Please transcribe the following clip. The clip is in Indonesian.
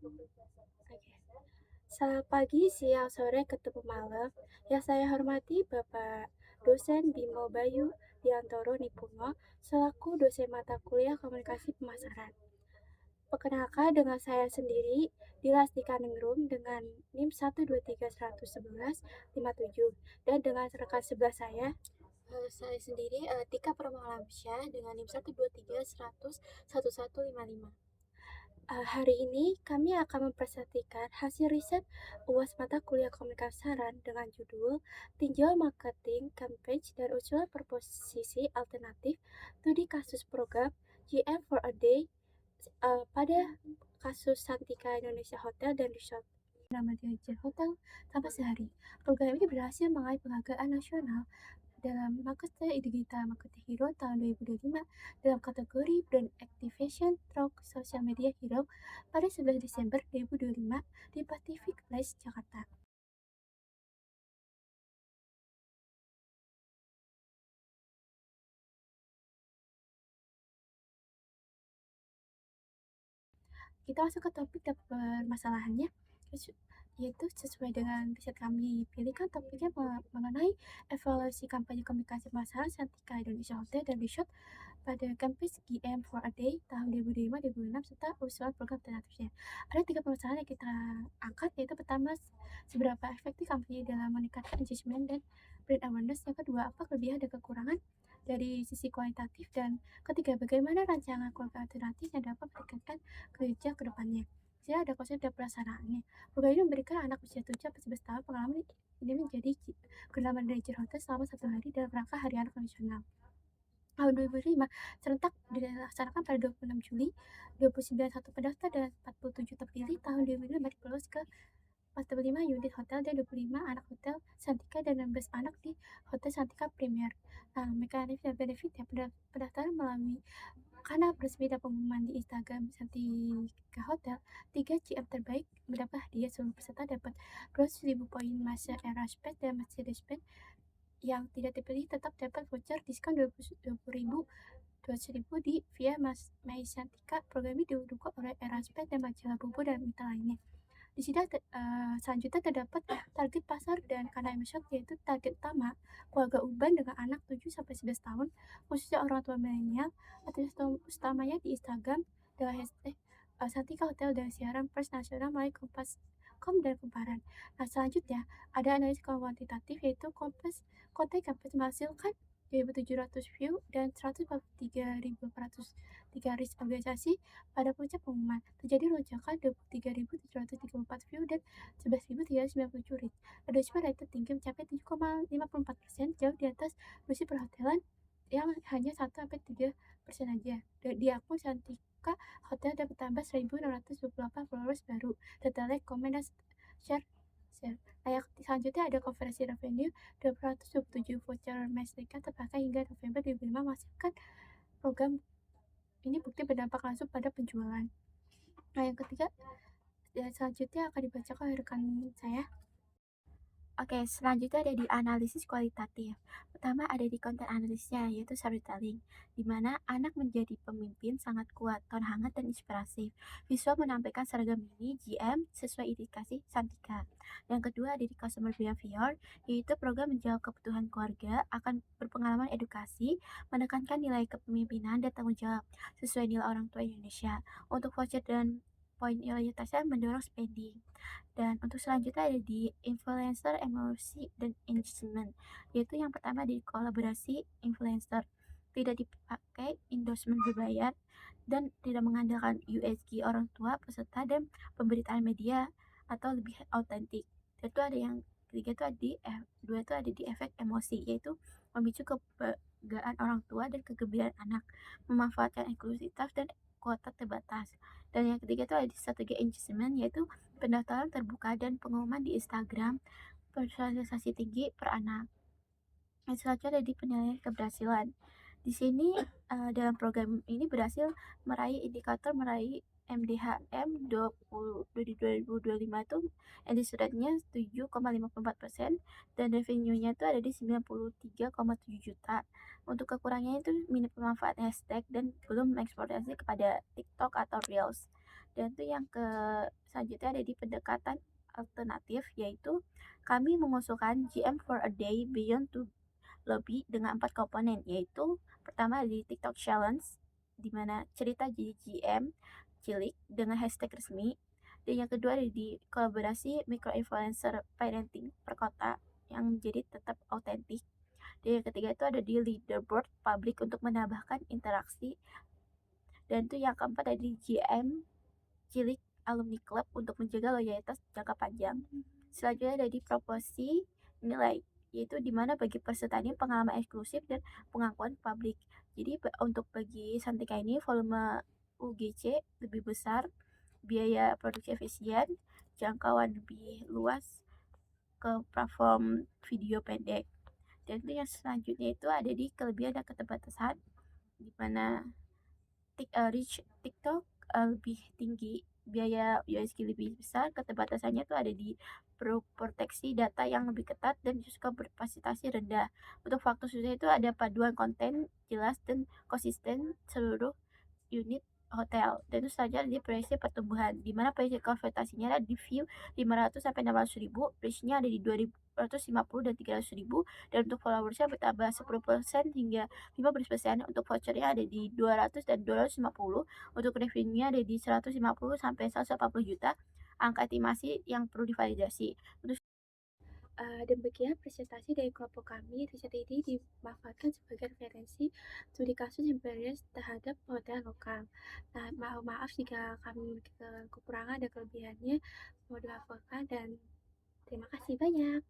Oke. Selamat pagi, siang, sore, ketemu malam. Yang saya hormati Bapak dosen Bimo Bayu Diantoro Nipuno selaku dosen mata kuliah Komunikasi Pemasaran. Perkenalkan dengan saya sendiri, Dilas Dikaningrum dengan NIM 1231157 dan dengan rekan sebelah saya sendiri Tika Permalamsyah dengan NIM 123111155. Hari ini kami akan mempresentasikan hasil riset UAS mata kuliah komunikasi saran dengan judul Tinjau Marketing Campaign dan Usulan Proposisi Alternatif Studi Kasus Program GM for a Day pada kasus Santika Indonesia Hotel dan Resort nama Manajer Hotel tanpa sehari. Program ini berhasil meraih penghargaan nasional dalam Marketing Digital Marketing Hero tahun 2025 dalam kategori Brand Activation Through Social Media Hero pada 11 Desember 2025 di Pacific Place, Jakarta. Kita masuk ke topik dan permasalahannya, yaitu sesuai dengan riset kami pilihkan topiknya mengenai evaluasi kampanye komunikasi pemasaran Santika Indonesia Hotel dan Resort pada kampus GM for a Day tahun 2005-2006 serta usulan program alternatifnya. Ada 3 permasalahan yang kita angkat, yaitu pertama, seberapa efektif kampanye dalam meningkatkan engagement dan brand awareness. Yang kedua, apa kelebihan dan kekurangan dari sisi kualitatif, dan ketiga, bagaimana rancangan program alternatif yang dapat meningkatkan kerja ke depannya. Saya ada konsep dan pelaksanaannya. Program ini memberikan anak usia 7 sampai 11 tahun pengalaman ini menjadi gerlaman manajer hotel selama 1 hari dalam rangka Hari Anak Nasional. Tahun 2005, serentak dilaksanakan pada 26 Juli, 29 satu pendaftar dan 47 terpilih. Tahun 2005 diperluas ke 45 unit hotel dan 25 anak hotel Santika dan 16 anak di Hotel Santika Premier. Nah, mekanisme dan benefit ya, pendaftaran melalui kanal resmi dan pengumuman di Instagram Santika Hotel. 3 GM terbaik mendapat hadiah, seluruh peserta dapat 200.000 poin masa Erasmus dan Mercedes-Benz. Yang tidak terpilih tetap dapat voucher diskon 200.000 di via My Santika. Program ini didukung oleh Erasmus dan majalah Bobo dan mitra lainnya. Di sini selanjutnya terdapat target pasar dan kanal emission, yaitu target utama keluarga urban dengan anak 7-11 tahun, khususnya orang tua milenial. Aktivitas utamanya di Instagram dengan hashtag Santika Hotel dan siaran pers nasional melalui Kompas.com dan Kumparan. Nah, selanjutnya ada analisis kuantitatif, yaitu konten kampus menghasilkan 2.700 view dan 143.403 risk organisasi. Pada puncak pengumuman, terjadi lonjakan 23.734 view dan 11.397 reach. Engagement rate tertinggi mencapai 7,54%, jauh di atas industri perhotelan yang hanya 1-3% aja. Di akun Santika Hotel dan bertambah 1.628 followers baru. Data like, komen, dan share. Nah, yang selanjutnya ada konversi revenue 227 voucher Mastercard terpakai hingga November 2005, menghasilkan program ini bukti berdampak langsung pada penjualan. Nah, yang ketiga, selanjutnya akan dibacakan oleh rekan saya. Oke, selanjutnya ada di analisis kualitatif. Pertama ada di konten analisisnya, yaitu storytelling, di mana anak menjadi pemimpin sangat kuat, tone hangat dan inspiratif. Visual menampilkan seragam mini GM sesuai indikasi Santika. Yang kedua ada di customer behavior, yaitu program menjawab kebutuhan keluarga, akan berpengalaman edukasi, menekankan nilai kepemimpinan dan tanggung jawab sesuai nilai orang tua Indonesia. Untuk voucher dan poin loyalitasnya mendorong spending. Dan untuk selanjutnya ada di influencer emosi dan engagement, yaitu yang pertama di kolaborasi influencer, tidak dipakai endorsement berbayar dan tidak mengandalkan USG orang tua peserta dan pemberitaan media atau lebih autentik. Dan itu ada yang ketiga itu ada di dua itu ada di efek emosi, yaitu memicu kebanggaan orang tua dan kegembiraan anak, memanfaatkan eksklusivitas dan kuota terbatas. Dan yang ketiga itu ada di strategi engagement, yaitu pendaftaran terbuka dan pengumuman di Instagram, personalisasi tinggi per anak. Yang selanjutnya ada di penilaian keberhasilan. Di sini dalam program ini berhasil meraih MDHM 20 di 2025 itu antisudetnya 7,54% dan revenue-nya itu ada di 93,7 juta. Untuk kekurangannya itu minim pemanfaat hashtag dan belum mengeksportasi kepada TikTok atau Reels. Dan tuh yang selanjutnya ada di pendekatan alternatif, yaitu kami mengusulkan GM for a Day Beyond to Lobby dengan 4 komponen, yaitu pertama di TikTok Challenge, di mana cerita jadi GM cilik dengan hashtag resmi. Dan yang kedua ada di kolaborasi micro influencer parenting per kota yang jadi tetap autentik. Dan yang ketiga itu ada di leaderboard publik untuk menambahkan interaksi. Dan itu yang keempat ada di GM cilik alumni club untuk menjaga loyalitas jangka panjang. Selanjutnya ada di proporsi nilai, yaitu di mana bagi peserta ini pengalaman eksklusif dan pengakuan publik. Jadi untuk bagi Santika ini volume UGC lebih besar, biaya produksi efisien, jangkauan lebih luas ke platform video pendek. Dan itu yang selanjutnya itu ada di kelebihan dan keterbatasan, di mana reach TikTok lebih tinggi, biaya USG lebih besar, keterbatasannya tuh ada di proteksi data yang lebih ketat dan juga berfasilitasi rendah. Untuk faktor susah itu ada paduan konten jelas dan konsisten seluruh unit hotel. Dan itu saja di proyeksi pertumbuhan, di mana proyeksi konvertasinya ada di view 500 sampai 600.000, reach-nya ada di 250 dan 300.000, dan untuk followersnya bertambah 10% hingga 15%. Untuk vouchernya ada di 200 dan 250, untuk revenue-nya ada di 150 sampai 180 juta. Angka estimasi yang perlu divalidasi. Untuk Demikian presentasi dari kelompok kami. Riset ini dimanfaatkan sebagai referensi studi kasus imperial terhadap hotel lokal. Nah, maaf jika kami memiliki kekurangan dan kelebihannya. Mohon dimaafkan dan terima kasih banyak.